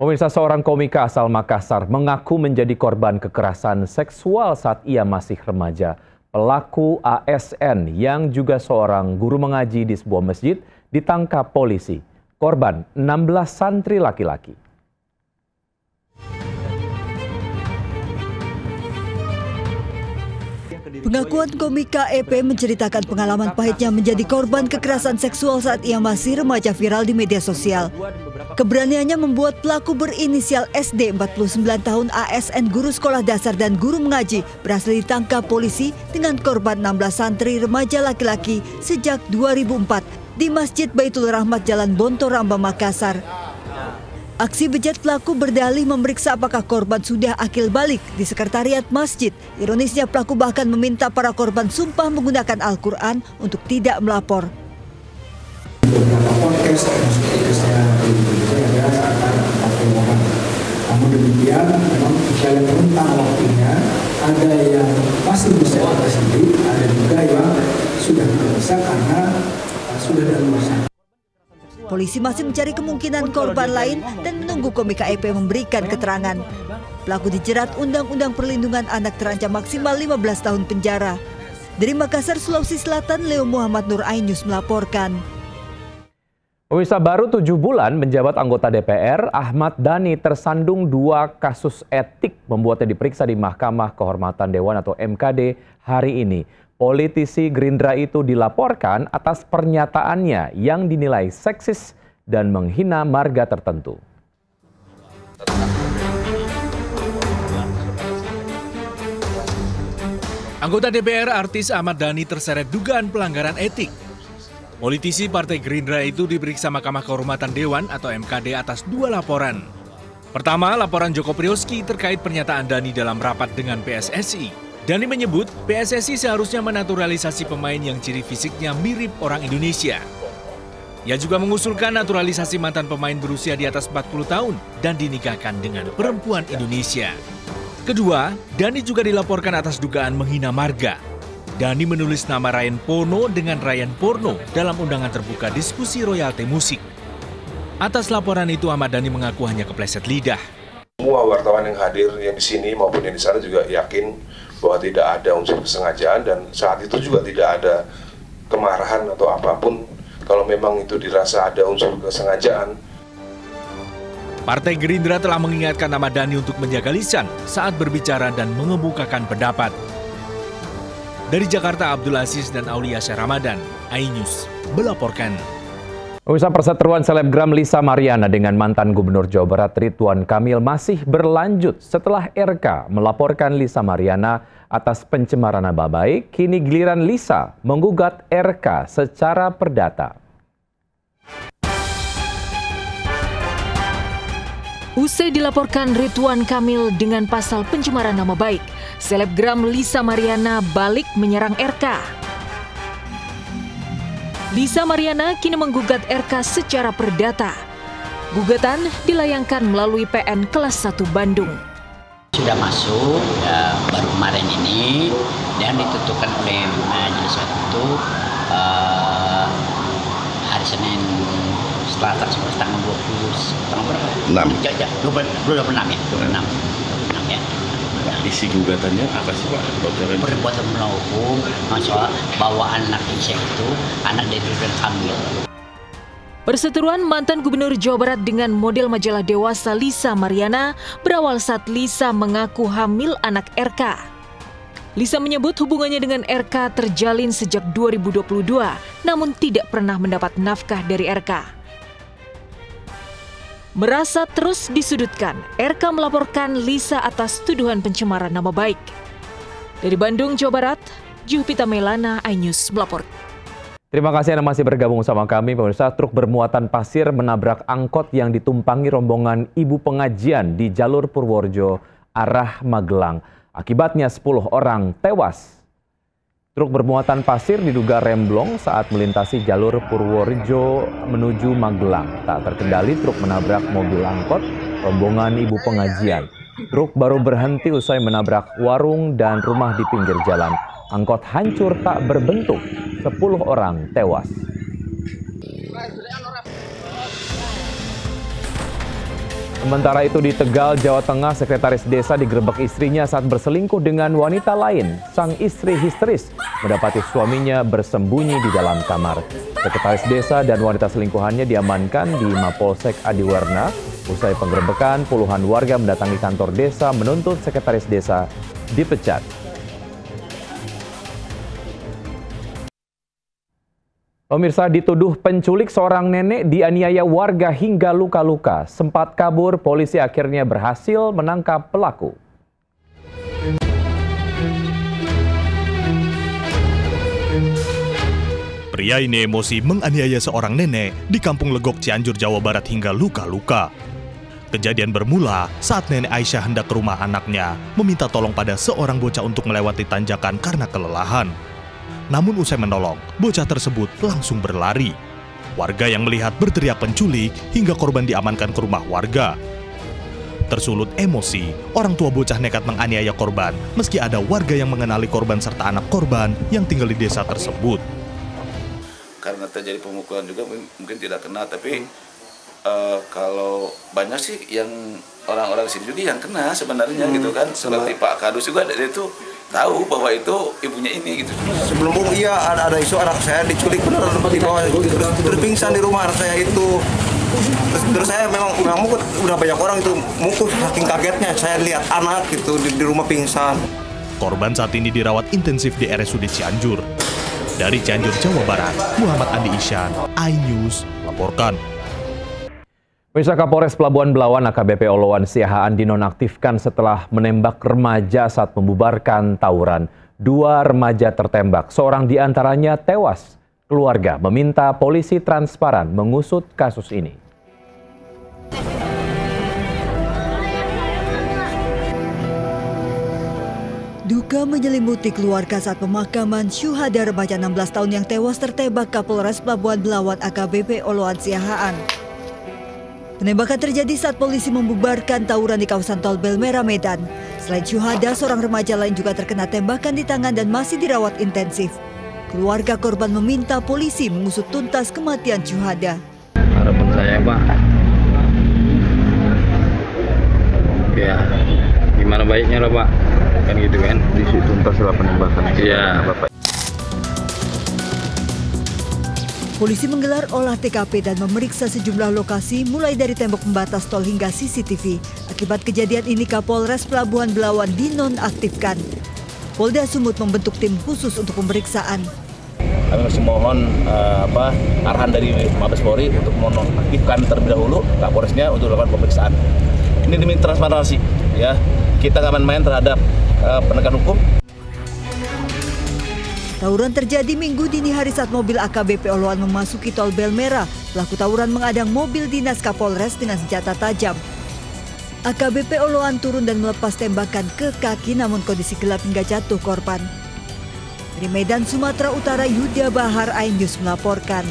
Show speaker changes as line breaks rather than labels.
Pemirsa, seorang komika asal Makassar mengaku menjadi korban kekerasan seksual saat ia masih remaja. Pelaku ASN yang juga seorang guru mengaji di sebuah masjid ditangkap polisi. Korban 16 santri laki-laki.
Pengakuan komika EP menceritakan pengalaman pahitnya menjadi korban kekerasan seksual saat ia masih remaja viral di media sosial. Keberaniannya membuat pelaku berinisial SD 49 tahun ASN guru sekolah dasar dan guru mengaji berhasil ditangkap polisi dengan korban 16 santri remaja laki-laki sejak 2004 di Masjid Baitul Rahmat Jalan Bontoramba, Makassar. Aksi bejat pelaku berdalih memeriksa apakah korban sudah akil balik di sekretariat masjid. Ironisnya pelaku bahkan meminta para korban sumpah menggunakan Al-Quran untuk tidak melapor.
Beberapa podcast termasuk podcastnya namun demikian memang sekali rentang waktunya ada yang masih bisa sendiri, ada juga yang sudah tidak bisa karena sudah daluarsa.
Polisi masih mencari kemungkinan korban lain dan menunggu komika EP memberikan keterangan. Pelaku dijerat Undang-Undang Perlindungan Anak terancam maksimal 15 tahun penjara. Dari Makassar, Sulawesi Selatan, Leo Muhammad Nur iNews melaporkan.
Pemirsa, baru 7 bulan menjabat anggota DPR, Ahmad Dhani tersandung 2 kasus etik membuatnya diperiksa di Mahkamah Kehormatan Dewan atau MKD hari ini. Politisi Gerindra itu dilaporkan atas pernyataannya yang dinilai seksis dan menghina marga tertentu.
Anggota DPR artis Ahmad Dhani terseret dugaan pelanggaran etik. Politisi Partai Gerindra itu diperiksa Mahkamah Kehormatan Dewan atau MKD atas 2 laporan. Pertama, laporan Joko Priyoski terkait pernyataan Dhani dalam rapat dengan PSSI. Dhani menyebut PSSI seharusnya menaturalisasi pemain yang ciri fisiknya mirip orang Indonesia. Ia juga mengusulkan naturalisasi mantan pemain berusia di atas 40 tahun dan dinikahkan dengan perempuan Indonesia. Kedua, Dhani juga dilaporkan atas dugaan menghina marga. Dhani menulis nama Ryan Pono dengan Ryan Porno dalam undangan terbuka diskusi royalti musik. Atas laporan itu, Ahmad Dhani mengaku hanya kepleset lidah.
Semua wartawan yang hadir yang di sini maupun yang di sana juga yakin bahwa tidak ada unsur kesengajaan dan saat itu juga tidak ada kemarahan atau apapun. Kalau memang itu dirasa ada unsur kesengajaan.
Partai Gerindra telah mengingatkan Ahmad Dhani untuk menjaga lisan saat berbicara dan mengemukakan pendapat. Dari Jakarta, Abdul Aziz dan Aulia Syah Ramadan, iNews melaporkan.
Usaha perseteruan selebgram Lisa Mariana dengan mantan Gubernur Jawa Barat Ridwan Kamil masih berlanjut setelah RK melaporkan Lisa Mariana atas pencemaran nama baik. Kini giliran Lisa menggugat RK secara perdata.
Usai dilaporkan Ridwan Kamil dengan pasal pencemaran nama baik, selebgram Lisa Mariana balik menyerang RK. Lisa Mariana kini menggugat RK secara perdata. Gugatan dilayangkan melalui PN kelas 1 Bandung.
Sudah masuk baru kemarin ini dan ditentukan oleh majelis itu hari Senin setelah tanggal 26 ya. 26 ya.
Isi gugatannya apa sih Pak?
Perbuatan melakukan masalah bahwa anak Isya itu anak dari Ridwan Kamil.
Perseteruan mantan Gubernur Jawa Barat dengan model majalah dewasa Lisa Mariana berawal saat Lisa mengaku hamil anak RK. Lisa menyebut hubungannya dengan RK terjalin sejak 2022, namun tidak pernah mendapat nafkah dari RK. Merasa terus disudutkan, RK melaporkan Lisa atas tuduhan pencemaran nama baik. Dari Bandung, Jawa Barat, Juhpita Melana, iNews melapor.
Terima kasih Anda masih bergabung sama kami. Pemirsa, truk bermuatan pasir menabrak angkot yang ditumpangi rombongan ibu pengajian di jalur Purworejo arah Magelang. Akibatnya 10 orang tewas. Truk bermuatan pasir diduga remblong saat melintasi jalur Purworejo menuju Magelang. Tak terkendali, truk menabrak mobil angkot rombongan ibu pengajian. Truk baru berhenti usai menabrak warung dan rumah di pinggir jalan. Angkot hancur tak berbentuk, 10 orang tewas. Sementara itu di Tegal, Jawa Tengah, sekretaris desa digerebek istrinya saat berselingkuh dengan wanita lain. Sang istri histeris mendapati suaminya bersembunyi di dalam kamar. Sekretaris desa dan wanita selingkuhannya diamankan di Mapolsek Adiwarna. Usai penggerebekan, puluhan warga mendatangi kantor desa menuntut sekretaris desa dipecat. Pemirsa, dituduh penculik seorang nenek dianiaya warga hingga luka-luka. Sempat kabur, polisi akhirnya berhasil menangkap pelaku.
Pria ini emosi menganiaya seorang nenek di Kampung Legok, Cianjur, Jawa Barat hingga luka-luka. Kejadian bermula saat nenek Aisyah hendak ke rumah anaknya, meminta tolong pada seorang bocah untuk melewati tanjakan karena kelelahan. Namun usai menolong, bocah tersebut langsung berlari. Warga yang melihat berteriak penculik hingga korban diamankan ke rumah warga. Tersulut emosi, orang tua bocah nekat menganiaya korban meski ada warga yang mengenali korban serta anak korban yang tinggal di desa tersebut.
Karena terjadi pemukulan juga mungkin tidak kena, tapi kalau banyak sih yang orang-orang sini juga yang kena sebenarnya gitu kan. Seperti Pak Kadus juga dia itu tahu bahwa itu ibunya ini gitu.
Sebelum iya ada isu anak saya diculik benar di bawah, terus pingsan di rumah anak saya itu. Terus saya memang mukul, udah banyak orang itu mukul, saking kagetnya saya lihat anak itu di rumah pingsan.
Korban saat ini dirawat intensif di RSUD Cianjur. Dari Cianjur, Jawa Barat, Muhammad Andi Isyan, iNews laporkan.
Pemirsa, Kapolres Pelabuhan Belawan AKBP Oloan Siahaan dinonaktifkan setelah menembak remaja saat membubarkan tawuran. 2 remaja tertembak, seorang diantaranya tewas. Keluarga meminta polisi transparan mengusut kasus ini.
Duka menyelimuti keluarga saat pemakaman syuhada remaja 16 tahun yang tewas tertembak Kapolres Pelabuhan Belawan AKBP Oloan Siahaan. Penembakan terjadi saat polisi membubarkan tawuran di kawasan Tol Belmera, Medan. Selain syuhada, seorang remaja lain juga terkena tembakan di tangan dan masih dirawat intensif. Keluarga korban meminta polisi mengusut tuntas kematian syuhada.
Harapan saya, Pak, ya gimana baiknya lah, Pak, kan gitu kan, diusut tuntas lah penembakan. Iya, Bapak.
Polisi menggelar olah TKP dan memeriksa sejumlah lokasi mulai dari tembok pembatas tol hingga CCTV. Akibat kejadian ini Kapolres Pelabuhan Belawan dinonaktifkan. Polda Sumut membentuk tim khusus untuk pemeriksaan.
Kami masih mohon arahan dari Mabes Polri untuk menonaktifkan terlebih dahulu Kapolresnya untuk melakukan pemeriksaan. Ini demi transparansi, ya. Kita nggak main-main terhadap penegakan hukum.
Tawuran terjadi Minggu dini hari saat mobil AKBP Oloan memasuki Tol Belmera. Pelaku tawuran mengadang mobil dinas Kapolres dengan senjata tajam. AKBP Oloan turun dan melepas tembakan ke kaki, namun kondisi gelap hingga jatuh korban. Dari Medan, Sumatera Utara, Yuda Bahar, iNews melaporkan.